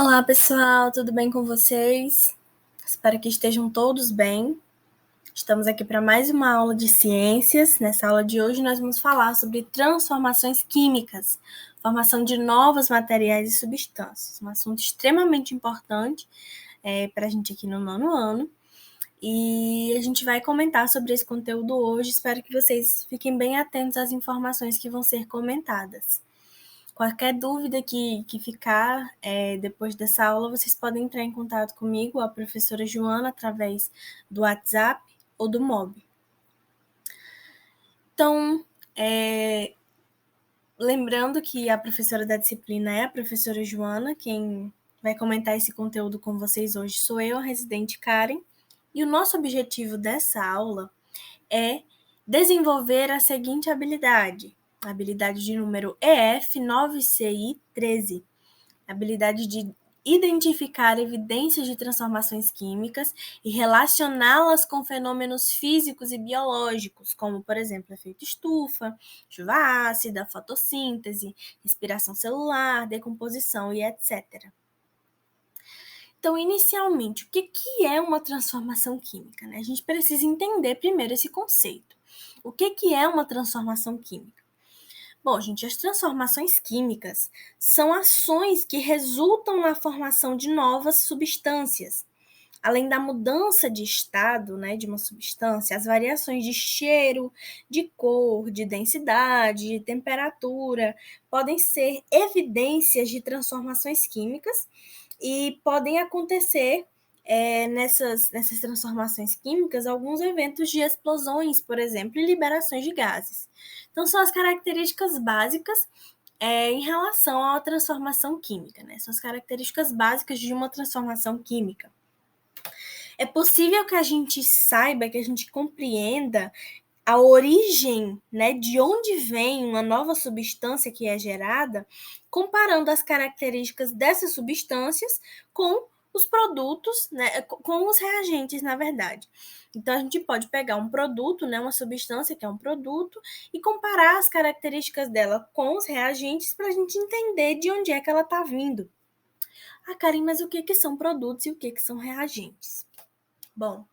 Olá, pessoal, tudo bem com vocês? Espero que estejam todos bem. Estamos aqui para mais uma aula de ciências. Nessa aula de hoje, nós vamos falar sobre transformações químicas, formação de novos materiais e substâncias. Um assunto extremamente importante para a gente aqui no 9º ano. E a gente vai comentar sobre esse conteúdo hoje. Espero que vocês fiquem bem atentos às informações que vão ser comentadas. Qualquer dúvida que ficar depois dessa aula, vocês podem entrar em contato comigo, a professora Joana, através do WhatsApp ou do MOB. Então, lembrando que a professora da disciplina é a professora Joana, quem vai comentar esse conteúdo com vocês hoje sou eu, a residente Karen, e o nosso objetivo dessa aula é desenvolver a seguinte habilidade, a habilidade de número EF9CI13, habilidade de identificar evidências de transformações químicas e relacioná-las com fenômenos físicos e biológicos, como, por exemplo, efeito estufa, chuva ácida, fotossíntese, respiração celular, decomposição e etc. Então, inicialmente, o que é uma transformação química? A gente precisa entender primeiro esse conceito. O que é uma transformação química? Bom, gente, as transformações químicas são ações que resultam na formação de novas substâncias. Além da mudança de estado, de uma substância, as variações de cheiro, de cor, de densidade, de temperatura, podem ser evidências de transformações químicas e podem acontecer nessas transformações químicas alguns eventos de explosões, por exemplo, e liberações de gases. Então, são as características básicas em relação à transformação química, São as características básicas de uma transformação química. É possível que a gente saiba, que a gente compreenda a origem, de onde vem uma nova substância que é gerada, comparando as características dessas substâncias com os produtos, com os reagentes, na verdade. Então, a gente pode pegar um produto, uma substância que é um produto, e comparar as características dela com os reagentes para a gente entender de onde é que ela está vindo. Ah, Karen, mas o que são produtos e o que são reagentes? Bom,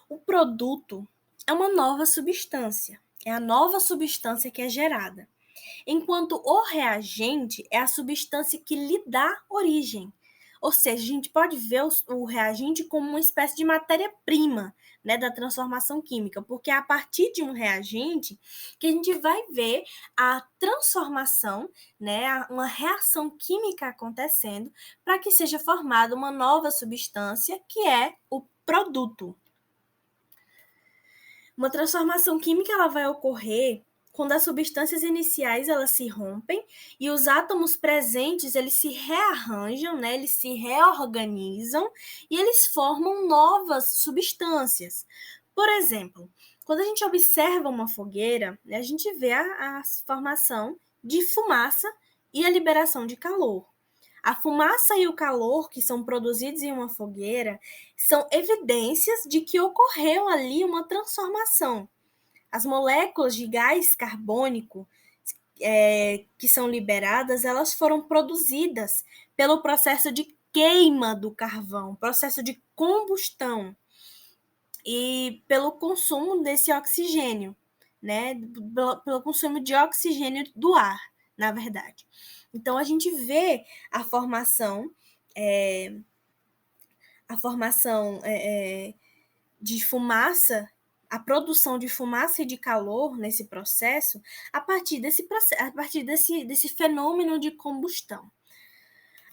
o produto é uma nova substância, é a nova substância que é gerada, enquanto o reagente é a substância que lhe dá origem. Ou seja, a gente pode ver o reagente como uma espécie de matéria-prima, da transformação química, porque é a partir de um reagente que a gente vai ver a transformação, uma reação química acontecendo para que seja formada uma nova substância que é o produto. Uma transformação química ela vai ocorrer quando as substâncias iniciais elas se rompem e os átomos presentes eles se rearranjam, eles se reorganizam e eles formam novas substâncias. Por exemplo, quando a gente observa uma fogueira, a gente vê a formação de fumaça e a liberação de calor. A fumaça e o calor que são produzidos em uma fogueira são evidências de que ocorreu ali uma transformação. As moléculas de gás carbônico que são liberadas, elas foram produzidas pelo processo de queima do carvão, processo de combustão e pelo consumo desse oxigênio, pelo consumo de oxigênio do ar, na verdade. Então, a gente vê a formação de fumaça, a produção de fumaça e de calor nesse processo, a partir desse fenômeno de combustão.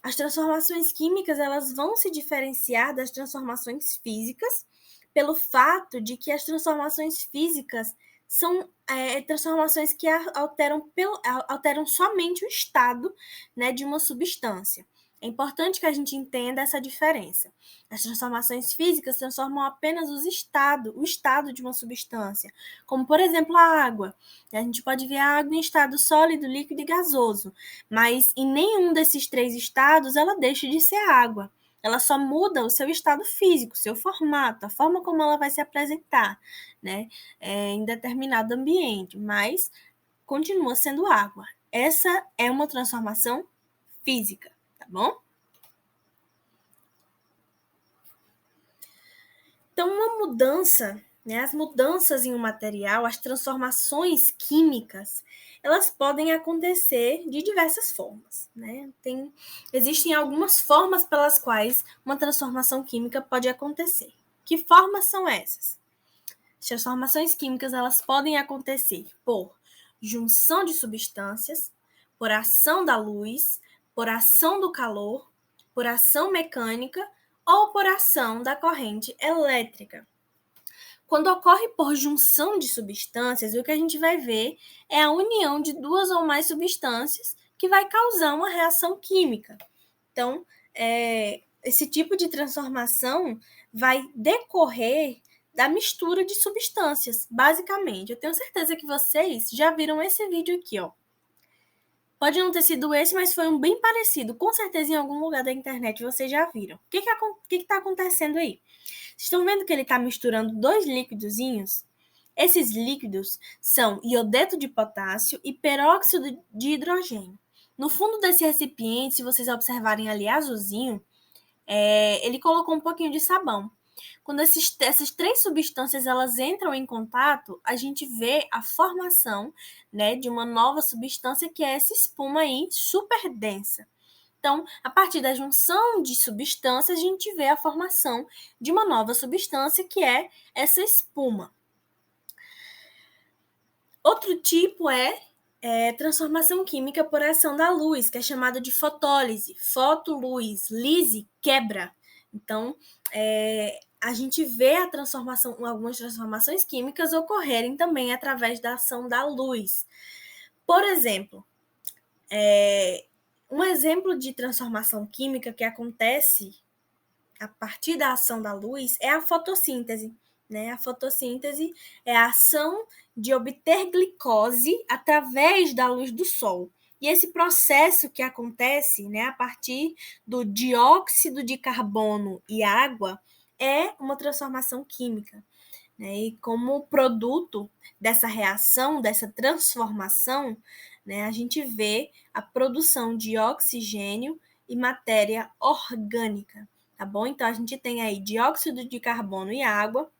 As transformações químicas elas vão se diferenciar das transformações físicas pelo fato de que as transformações físicas são transformações que alteram somente o estado, de uma substância. É importante que a gente entenda essa diferença. As transformações físicas transformam apenas o estado de uma substância, como, por exemplo, a água. A gente pode ver a água em estado sólido, líquido e gasoso, mas em nenhum desses três estados ela deixa de ser água. Ela só muda o seu estado físico, seu formato, a forma como ela vai se apresentar, em determinado ambiente, mas continua sendo água. Essa é uma transformação física, tá bom? Então, uma mudança, né, as mudanças em um material, as transformações químicas, elas podem acontecer de diversas formas, né? Existem algumas formas pelas quais uma transformação química pode acontecer. Que formas são essas? As transformações químicas, elas podem acontecer por junção de substâncias, por ação da luz, por ação do calor, por ação mecânica ou por ação da corrente elétrica. Quando ocorre por junção de substâncias, o que a gente vai ver é a união de duas ou mais substâncias que vai causar uma reação química. Então, esse tipo de transformação vai decorrer da mistura de substâncias, basicamente. Eu tenho certeza que vocês já viram esse vídeo aqui, ó. Pode não ter sido esse, mas foi um bem parecido. Com certeza, em algum lugar da internet vocês já viram. O que está acontecendo aí? Vocês estão vendo que ele está misturando dois líquidozinhos? Esses líquidos são iodeto de potássio e peróxido de hidrogênio. No fundo desse recipiente, se vocês observarem ali azulzinho, ele colocou um pouquinho de sabão. Quando essas três substâncias elas entram em contato, a gente vê a formação, né, de uma nova substância que é essa espuma aí super densa. Então, a partir da junção de substâncias, a gente vê a formação de uma nova substância que é essa espuma. Outro tipo é transformação química por ação da luz, que é chamada de fotólise. Fotoluz, lise, quebra. Então, a gente vê algumas transformações químicas ocorrerem também através da ação da luz. Por exemplo, um exemplo de transformação química que acontece a partir da ação da luz é a fotossíntese. Né? A fotossíntese é a ação de obter glicose através da luz do sol. E esse processo que acontece, né, a partir do dióxido de carbono e água é uma transformação química. Né? E como produto dessa reação, dessa transformação, né, a gente vê a produção de oxigênio e matéria orgânica. Tá bom? Então, a gente tem aí dióxido de carbono e água,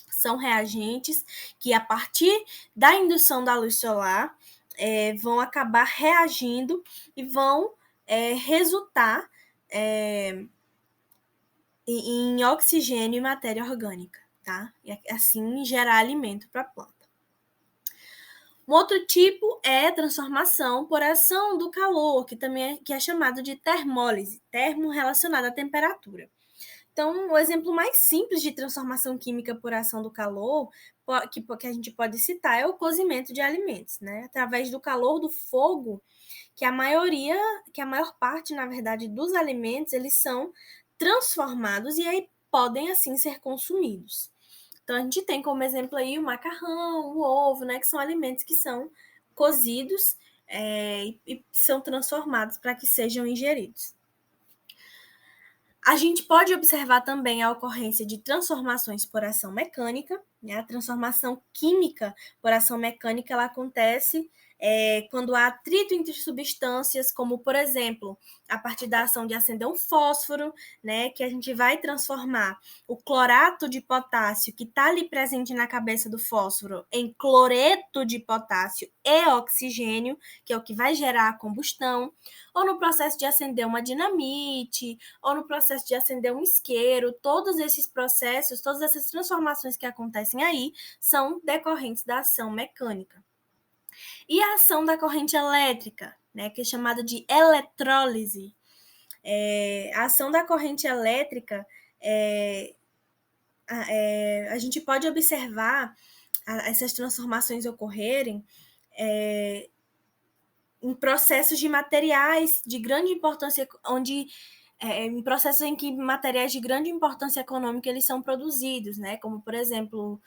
são reagentes que, a partir da indução da luz solar, vão acabar reagindo e vão resultar em oxigênio e matéria orgânica, tá? E assim gerar alimento para a planta. Um outro tipo é transformação por ação do calor, que é chamado de termólise, termo relacionado à temperatura. Então, o exemplo mais simples de transformação química por ação do calor que a gente pode citar é o cozimento de alimentos, né? Através do calor do fogo, que a maior parte, na verdade, dos alimentos, eles são transformados e aí podem, assim, ser consumidos. Então, a gente tem como exemplo aí o macarrão, o ovo, né? Que são alimentos que são cozidos e são transformados para que sejam ingeridos. A gente pode observar também a ocorrência de transformações por ação mecânica, né? A transformação química por ação mecânica ela acontece quando há atrito entre substâncias, como, por exemplo, a partir da ação de acender um fósforo, né, que a gente vai transformar o clorato de potássio, que está ali presente na cabeça do fósforo, em cloreto de potássio e oxigênio, que é o que vai gerar a combustão, ou no processo de acender uma dinamite, ou no processo de acender um isqueiro. Todos esses processos, todas essas transformações que acontecem aí, são decorrentes da ação mecânica. E a ação da corrente elétrica, né, que é chamada de eletrólise. A ação da corrente elétrica, a gente pode observar essas transformações ocorrerem em processos de materiais de grande importância, em processos em que materiais de grande importância econômica eles são produzidos, né? Como, por exemplo,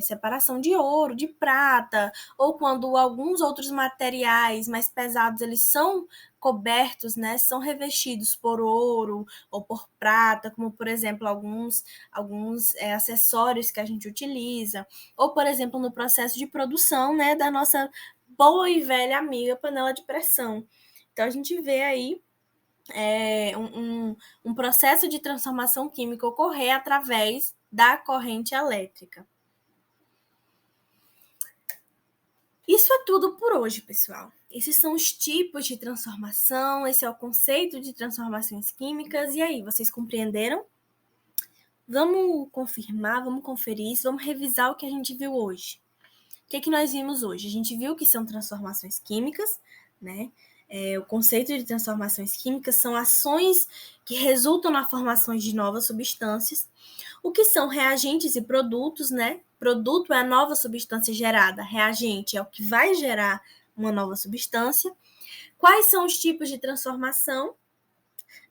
separação de ouro, de prata, ou quando alguns outros materiais mais pesados eles são cobertos, né? São revestidos por ouro ou por prata, como, por exemplo, alguns acessórios que a gente utiliza, ou, por exemplo, no processo de produção, né, da nossa boa e velha amiga panela de pressão. Então, a gente vê aí um processo de transformação química ocorrer através da corrente elétrica. Isso é tudo por hoje, pessoal. Esses são os tipos de transformação, esse é o conceito de transformações químicas. E aí, vocês compreenderam? Vamos confirmar, vamos conferir isso, vamos revisar o que a gente viu hoje. O que nós vimos hoje? A gente viu que são transformações químicas, né? O conceito de transformações químicas são ações que resultam na formação de novas substâncias. O que são reagentes e produtos, né? Produto é a nova substância gerada, reagente é o que vai gerar uma nova substância. Quais são os tipos de transformação,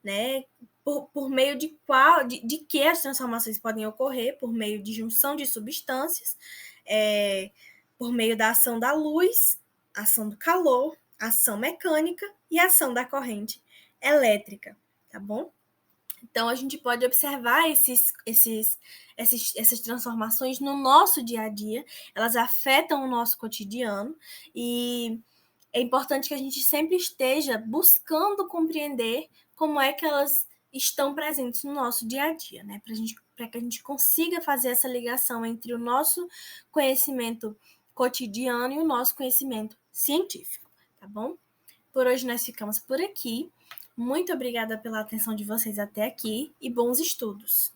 né? Por meio de que as transformações podem ocorrer, por meio de junção de substâncias, por meio da ação da luz, ação do calor, ação mecânica e ação da corrente elétrica, tá bom? Então, a gente pode observar essas transformações no nosso dia a dia, elas afetam o nosso cotidiano e é importante que a gente sempre esteja buscando compreender como é que elas estão presentes no nosso dia a dia, né? Para que a gente consiga fazer essa ligação entre o nosso conhecimento cotidiano e o nosso conhecimento científico, tá bom? Por hoje nós ficamos por aqui. Muito obrigada pela atenção de vocês até aqui e bons estudos!